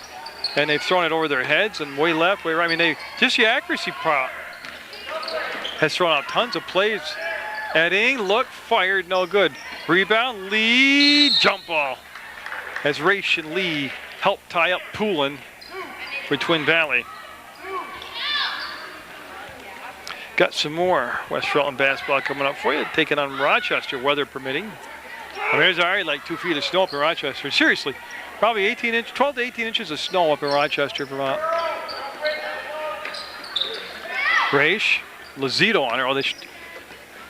A: and they've thrown it over their heads and way left, way right. I mean, just the accuracy prop has thrown out tons of plays. Edding, look, fired, no good. Rebound, Lee, jump ball. As Raish and Lee help tie up Poulin for Twin Valley. Got some more West Rutland basketball coming up for you. Taking on Rochester, weather permitting. I mean, there's already like 2 feet of snow up in Rochester. Seriously, probably 12 to 18 inches of snow up in Rochester, Vermont. Raish, Lazito on her. Oh, they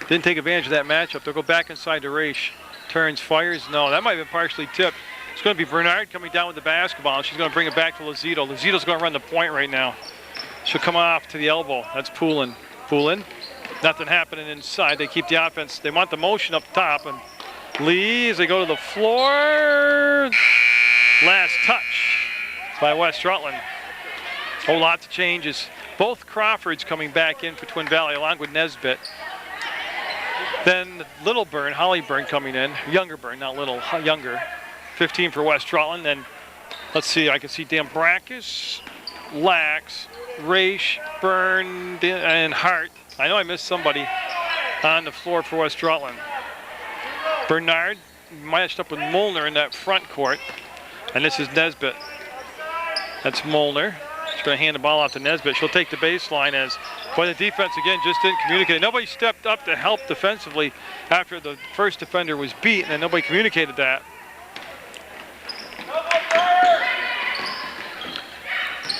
A: didn't take advantage of that matchup. They'll go back inside to Raish. Turns, fires. No, that might have been partially tipped. It's going to be Bernard coming down with the basketball, and she's going to bring it back to Lazito. Lazito's going to run the point right now. She'll come off to the elbow. That's Poulin. Poulin. Nothing happening inside. They keep the offense. They want the motion up top, and Lee, as they go to the floor, last touch by West Rutland. Oh, lots of changes. Both Crawfords coming back in for Twin Valley, along with Nesbitt. Then Little Burn, Holly Burn coming in. Younger Burn, not little, younger. 15 for West Rutland. Then, let's see, I can see Dan Brackus, Lax, Raish, Burn, and Hart. I know I missed somebody on the floor for West Rutland. Bernard matched up with Molnar in that front court. And this is Nesbitt. That's Molnar. She's going to hand the ball off to Nesbitt. She'll take the baseline as, boy, the defense again just didn't communicate. Nobody stepped up to help defensively after the first defender was beat, and nobody communicated that.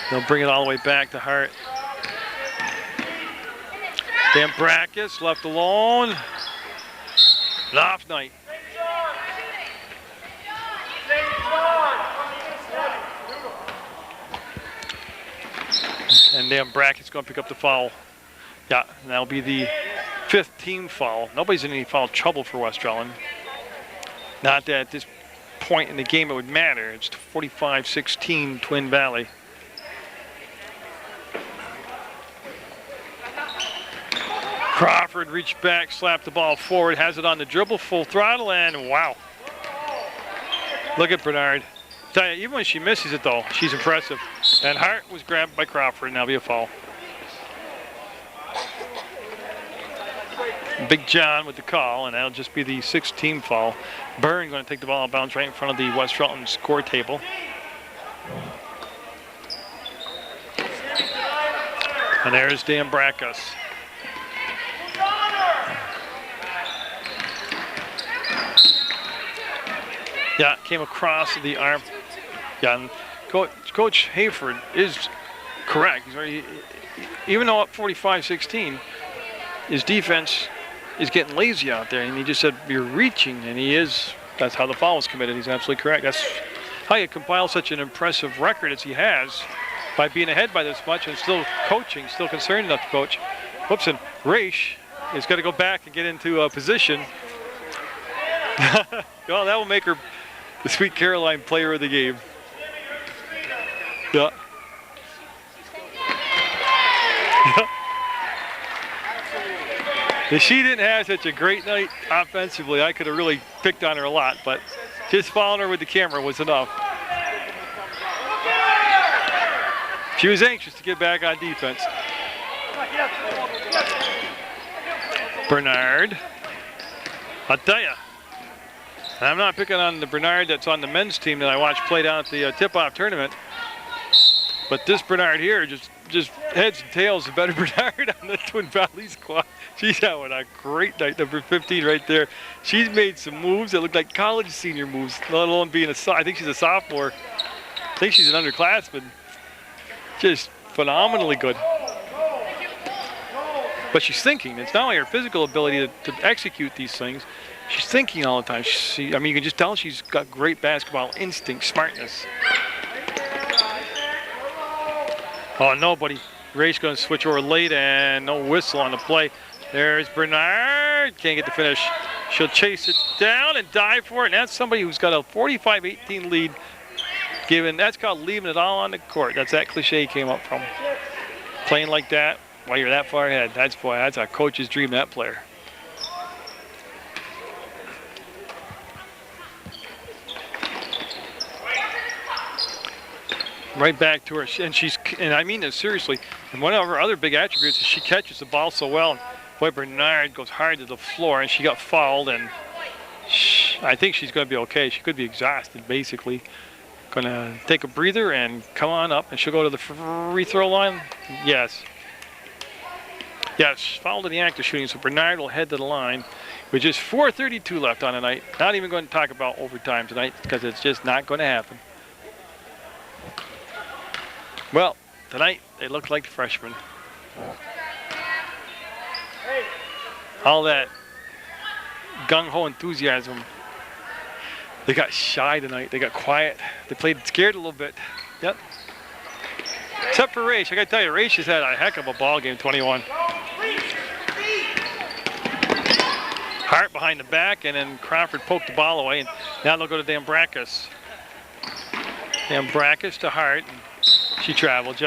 A: They'll bring it all the way back to Hart. Dan Brackus left alone. An off night. And Dan Brackett's going to pick up the foul. Yeah, and that'll be the 5th team foul. Nobody's in any foul trouble for West Rutland. Not that at this point in the game it would matter. It's 45-16 Twin Valley. Crawford reached back, slapped the ball forward, has it on the dribble, full throttle, and wow. Look at Bernard. Tell you, even when she misses it though, she's impressive. And Hart was grabbed by Crawford, and that'll be a foul. Big John with the call, and that'll just be the 6th team foul. Byrne going to take the ball and bounce right in front of the West Rutland score table. And there's Dan Brackus. Yeah, came across the arm. Yeah, and Coach Hayford is correct. Even though up 45-16, his defense is getting lazy out there, and he just said you're reaching, and he is. That's how the foul was committed. He's absolutely correct. That's how you compile such an impressive record as he has by being ahead by this much and still coaching, still concerned enough to coach. Whoops, and Raish has got to go back and get into position. Well, that will make her the Sweet Caroline player of the game. Yeah. If she didn't have such a great night offensively, I could have really picked on her a lot, but just following her with the camera was enough. She was anxious to get back on defense. Bernard. I'll tell you, I'm not picking on the Bernard that's on the men's team that I watched play down at the tip-off tournament, but this Bernard here just heads and tails a better Bernard on the Twin Valley squad. She's having a great night, number 15 right there. She's made some moves that look like college senior moves, let alone being I think she's a sophomore. I think she's an underclassman. Just phenomenally good. But she's thinking. It's not only her physical ability to execute these things, she's thinking all the time. I mean, you can just tell she's got great basketball instinct, smartness. Oh, nobody. Ray's going to switch over late and no whistle on the play. There's Bernard. Can't get the finish. She'll chase it down and dive for it. And that's somebody who's got a 45-18 lead. That's called leaving it all on the court. That's that cliche came up from. Playing like that while you're that far ahead. That's a coach's dream, that player. Right back to her, and I mean this seriously, and one of her other big attributes is she catches the ball so well. Boy, Bernard goes hard to the floor, and she got fouled, and I think she's going to be okay. She could be exhausted, basically. Going to take a breather and come on up, and she'll go to the free throw line. Yes. Yes, fouled in the act of shooting, so Bernard will head to the line with just 4:32 left on the night. Not even going to talk about overtime tonight because it's just not going to happen. Well, tonight they look like the freshmen. All that gung-ho enthusiasm. They got shy tonight. They got quiet. They played scared a little bit. Yep. Except for Raish. I got to tell you, Raish has had a heck of a ball game, 21. Hart behind the back, and then Crawford poked the ball away. And now they'll go to Dambrakis. Dambrakis to Hart. She traveled.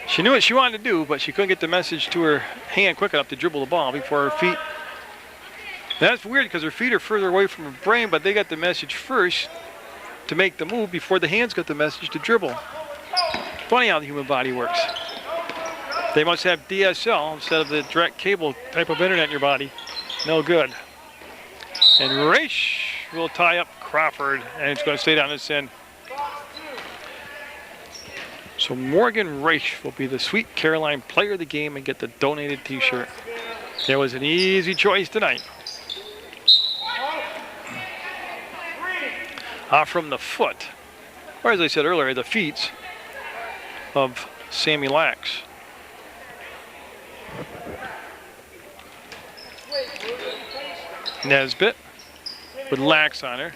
A: She knew what she wanted to do, but she couldn't get the message to her hand quick enough to dribble the ball before her feet. That's weird because her feet are further away from her brain, but they got the message first to make the move before the hands got the message to dribble. Funny how the human body works. They must have DSL instead of the direct cable type of internet in your body. No good. And Raish will tie up Crawford, and it's going to stay down this end. So Morgan Raish will be the Sweet Caroline player of the game and get the donated t-shirt. It was an easy choice tonight. From the foot, or as I said earlier, the feet of Sammy Lax. Nesbitt with Lax on her.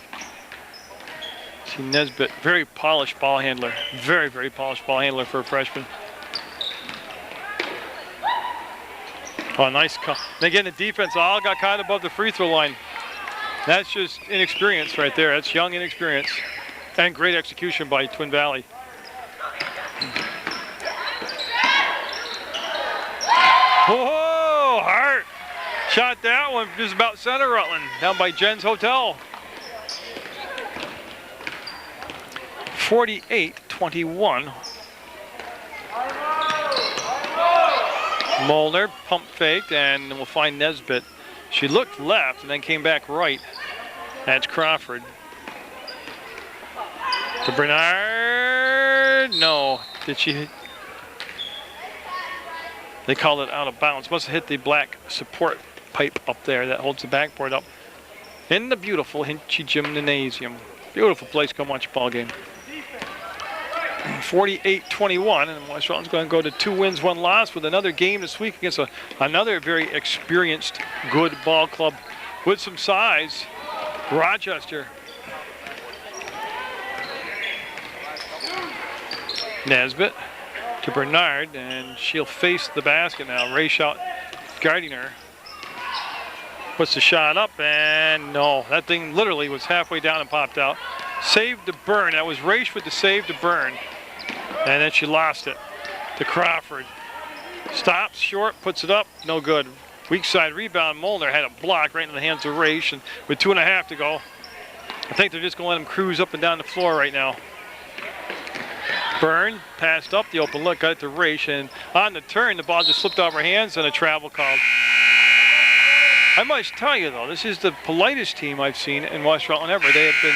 A: See Nesbitt, very polished ball handler. Very, very polished ball handler for a freshman. Oh, nice call. And again, the defense all got caught above the free throw line. That's just inexperience right there. That's young inexperience. And great execution by Twin Valley. Whoa, Hart shot that one just about center Rutland, down by Jen's Hotel. 48-21. Molnar pump faked, and we'll find Nesbitt. She looked left and then came back right. That's Crawford. To Bernard. No. Did she hit? They called it out of bounds. Must have hit the black support pipe up there that holds the backboard up. In the beautiful Hinchy Gymnasium. Beautiful place to come watch a ball game. 48-21, and West Rutland's going to go to 2 wins, 1 loss with another game this week against another very experienced, good ball club with some size, Rochester. Nesbitt to Bernard, and she'll face the basket now. Raish out, guarding her. Puts the shot up, and no, that thing literally was halfway down and popped out. Save to Byrne. That was Raish with the save to Byrne. And then she lost it to Crawford. Stops short, puts it up, no good. Weak side rebound. Molnar had a block right into the hands of Raish, and with 2.5 to go, I think they're just going to let him cruise up and down the floor right now. Byrne passed up the open look, got it to Raish, and on the turn, the ball just slipped out of her hands, and a travel called. I must tell you, though, this is the politest team I've seen in West Rutland ever. They have been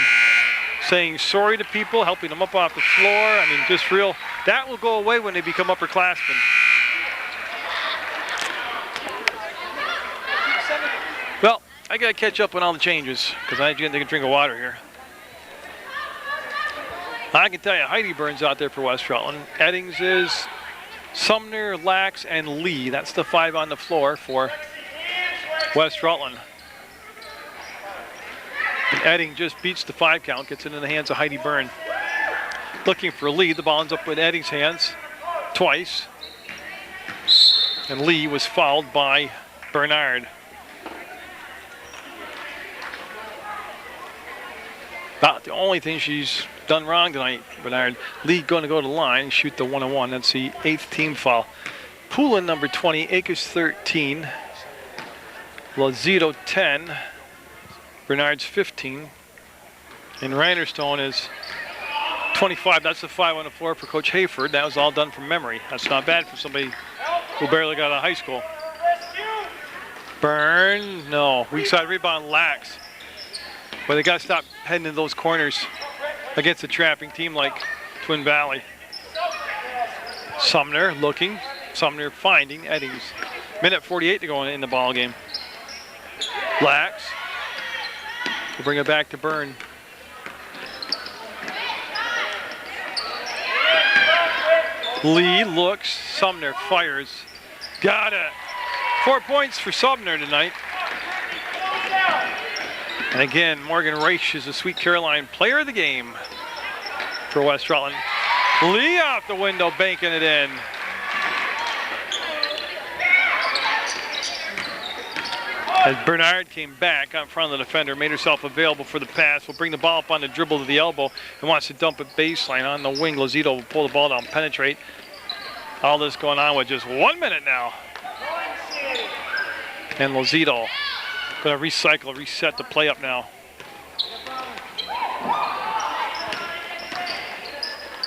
A: saying sorry to people, helping them up off the floor. I mean, just real. That will go away when they become upperclassmen. Well, I got to catch up on all the changes because I didn't take a drink of water here. I can tell you, Heidi Byrne's out there for West Rutland. Eddings is, Sumner, Lax, and Lee. That's the 5 on the floor for West Rutland. And Edding just beats the 5 count, gets it in the hands of Heidi Byrne. Looking for Lee. The ball ends up in Edding's hands twice. And Lee was fouled by Bernard. About the only thing she's done wrong tonight, Bernard. Lee going to go to the line and shoot the 1-on-1. That's the 8th team foul. Poulin number 20, Akers 13, Lazito 10, Bernard's 15, and Reinerstone is 25. That's the 5 on the floor for Coach Hayford. That was all done from memory. That's not bad for somebody who barely got out of high school. Byrne, no. Weak side rebound, Lax. But they got to stop heading into those corners against a trapping team like Twin Valley. Sumner looking. Sumner finding Eddings. Minute 48 to go in the ball game. Lax. We'll bring it back to Byrne. Lee looks. Sumner fires. Got it. 4 points for Sumner tonight. And again, Morgan Raish is the Sweet Caroline player of the game for West Rutland. Lee off the window, banking it in. As Bernard came back out in front of the defender, made herself available for the pass, will bring the ball up on the dribble to the elbow and wants to dump it baseline on the wing. Lazito will pull the ball down, penetrate. All this going on with just 1 minute now. And Lazito going to recycle, reset the play up now.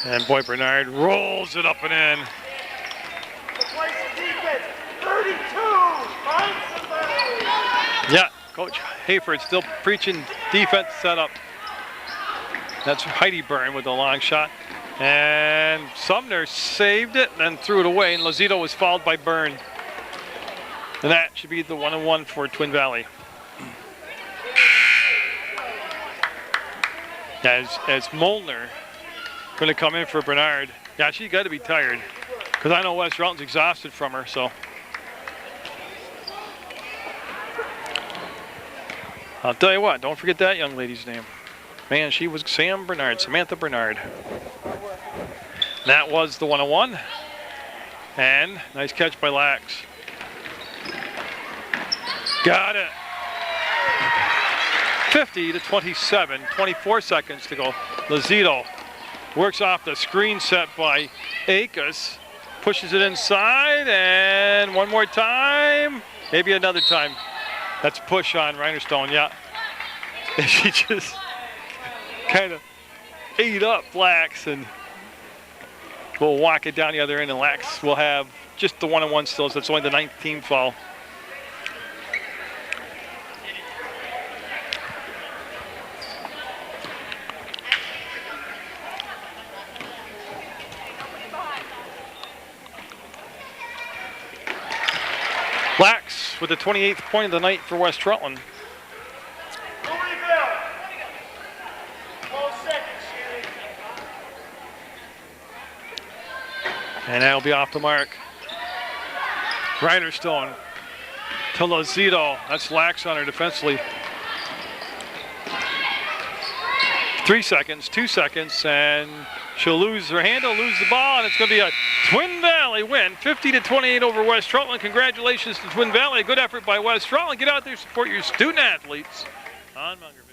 A: And boy, Bernard rolls it up and in. Yeah, Coach Hayford still preaching defense setup. That's Heidi Byrne with the long shot. And Sumner saved it and then threw it away, and Lazito was fouled by Byrne. And that should be the 1-on-1 for Twin Valley. As Molnar going to come in for Bernard. Yeah, she's got to be tired because I know West Rutland's exhausted from her, so. I'll tell you what, don't forget that young lady's name. Man, she was Samantha Bernard. That was the 1-on-1. And nice catch by Lax. Got it. 50-27, 24 seconds to go. Lazito works off the screen set by Akers, pushes it inside, and one more time, maybe another time. That's push on Reinerstone, yeah. And she just kind of ate up Lax, and we'll walk it down the other end, and Lax will have just the 1-on-1 still, so that's only the 9th team foul. Lax with the 28th point of the night for West Rutland. And that'll be off the mark. Reinerstone to Lazito. That's Lax on her defensively. 3 seconds, 2 seconds, and She'll lose her handle, lose the ball, and it's going to be a Twin Valley win, 50-28 over West Rutland. Congratulations to Twin Valley. Good effort by West Rutland. Get out there, support your student athletes on Munger.